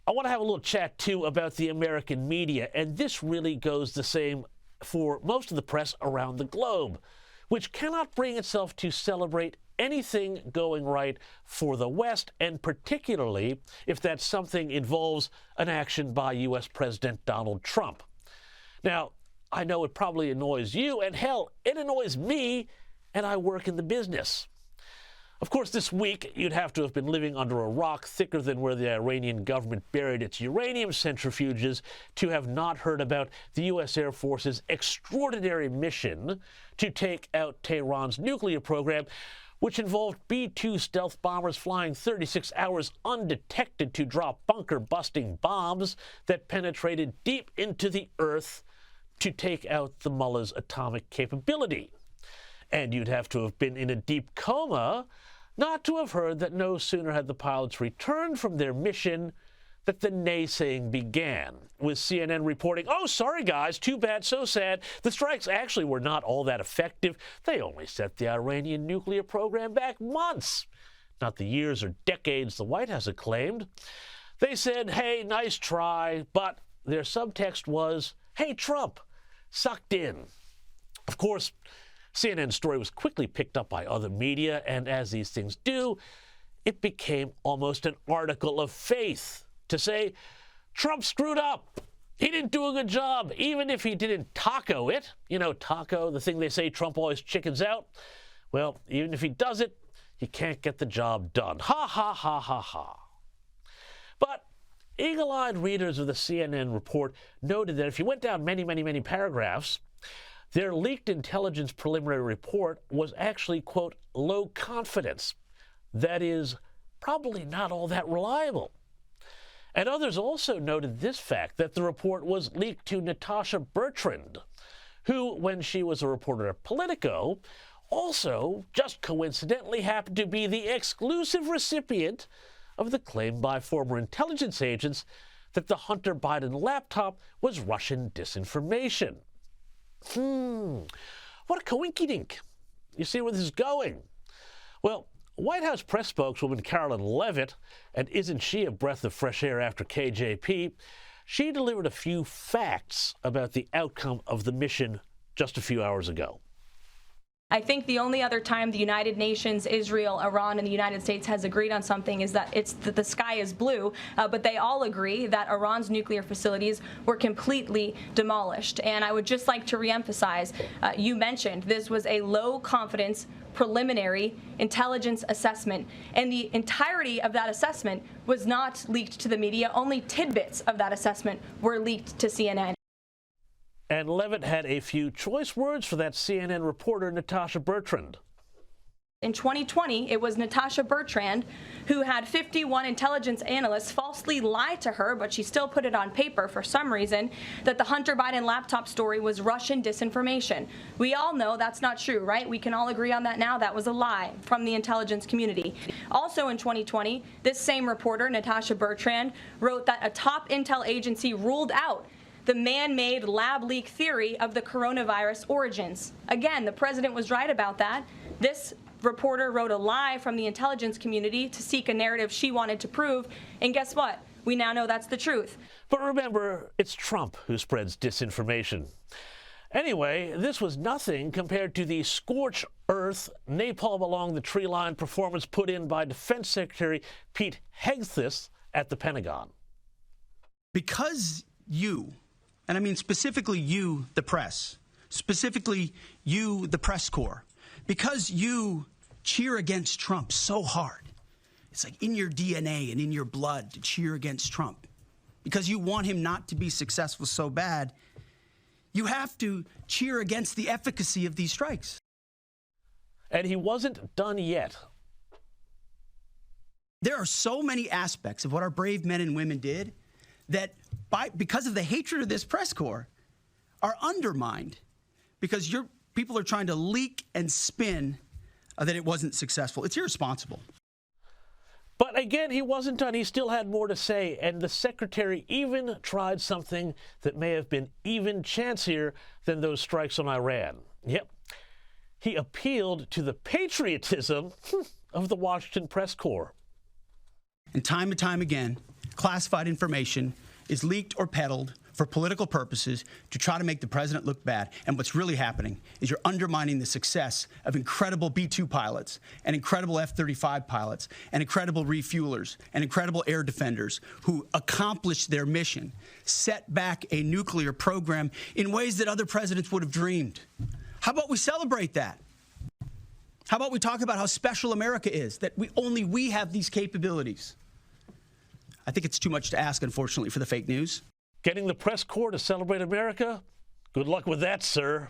I want to have a little chat, too, about the American media, and this really goes the same for most of the press around the globe, which cannot bring itself to celebrate anything going right for the West, and particularly if that something involves an action by U.S. President Donald Trump. Now, I know it probably annoys you, and hell, it annoys me, and I work in the business. Of course, this week, you'd have to have been living under a rock thicker than where the Iranian government buried its uranium centrifuges to have not heard about the U.S. Air Force's extraordinary mission to take out Tehran's nuclear program, which involved B-2 stealth bombers flying 36 hours undetected to drop bunker-busting bombs that penetrated deep into the earth to take out the mullah's atomic capability. And you'd have to have been in a deep coma not to have heard that no sooner had the pilots returned from their mission that the naysaying began, with CNN reporting, "Oh, sorry guys, too bad, so sad. The strikes actually were not all that effective. They only set the Iranian nuclear program back months, not the years or decades the White House had claimed." They said, "Hey, nice try," but their subtext was, "Hey, Trump, sucked in." Of course, CNN's story was quickly picked up by other media, and as these things do, it became almost an article of faith to say, Trump screwed up. He didn't do a good job, even if he didn't taco it. You know, taco, the thing they say Trump always chickens out. Well, even if he does it, he can't get the job done. Ha, ha, ha, ha, ha. But eagle-eyed readers of the CNN report noted that if you went down many, many, many paragraphs, their leaked intelligence preliminary report was actually, quote, low confidence. That is, probably not all that reliable. And others also noted this fact, that the report was leaked to Natasha Bertrand, who, when she was a reporter at Politico, also just coincidentally happened to be the exclusive recipient of the claim by former intelligence agents that the Hunter Biden laptop was Russian disinformation. What a coinkydink. You see where this is going? Well, White House press spokeswoman Karoline Leavitt, and isn't she a breath of fresh air after KJP, she delivered a few facts about the outcome of the mission just a few hours ago. I think the only other time the United Nations, Israel, Iran, and the United States has agreed on something is that the sky is blue, but they all agree that Iran's nuclear facilities were completely demolished. And I would just like to reemphasize, you mentioned this was a low-confidence preliminary intelligence assessment, and the entirety of that assessment was not leaked to the media. Only tidbits of that assessment were leaked to CNN. And Leavitt had a few choice words for that CNN reporter, Natasha Bertrand. In 2020, it was Natasha Bertrand who had 51 intelligence analysts falsely lie to her, but she still put it on paper for some reason, that the Hunter Biden laptop story was Russian disinformation. We all know that's not true, right? We can all agree on that now. That was a lie from the intelligence community. Also in 2020, this same reporter, Natasha Bertrand, wrote that a top intel agency ruled out the man-made lab leak theory of the coronavirus origins. Again, the president was right about that. This reporter wrote a lie from the intelligence community to seek a narrative she wanted to prove, and guess what? We now know that's the truth. But remember, it's Trump who spreads disinformation. Anyway, this was nothing compared to the scorched earth, napalm along the tree line performance put in by Defence Secretary Pete Hegseth at the Pentagon. Because you, and I mean specifically you, the press, specifically you, the press corps, because you cheer against Trump so hard, it's like in your DNA and in your blood to cheer against Trump, because you want him not to be successful so bad, you have to cheer against the efficacy of these strikes. And he wasn't done yet. There are so many aspects of what our brave men and women did that because of the hatred of this press corps are undermined because people are trying to leak and spin that it wasn't successful. It's irresponsible. But again, he wasn't done. He still had more to say, and the secretary even tried something that may have been even chancier than those strikes on Iran. Yep. He appealed to the patriotism of the Washington press corps. And time again, classified information is leaked or peddled for political purposes to try to make the president look bad. And what's really happening is you're undermining the success of incredible B-2 pilots and incredible F-35 pilots and incredible refuelers and incredible air defenders who accomplished their mission, set back a nuclear program in ways that other presidents would have dreamed. How about we celebrate that? How about we talk about how special America is, that only we have these capabilities? I think it's too much to ask, unfortunately, for the fake news. Getting the press corps to celebrate America? Good luck with that, sir.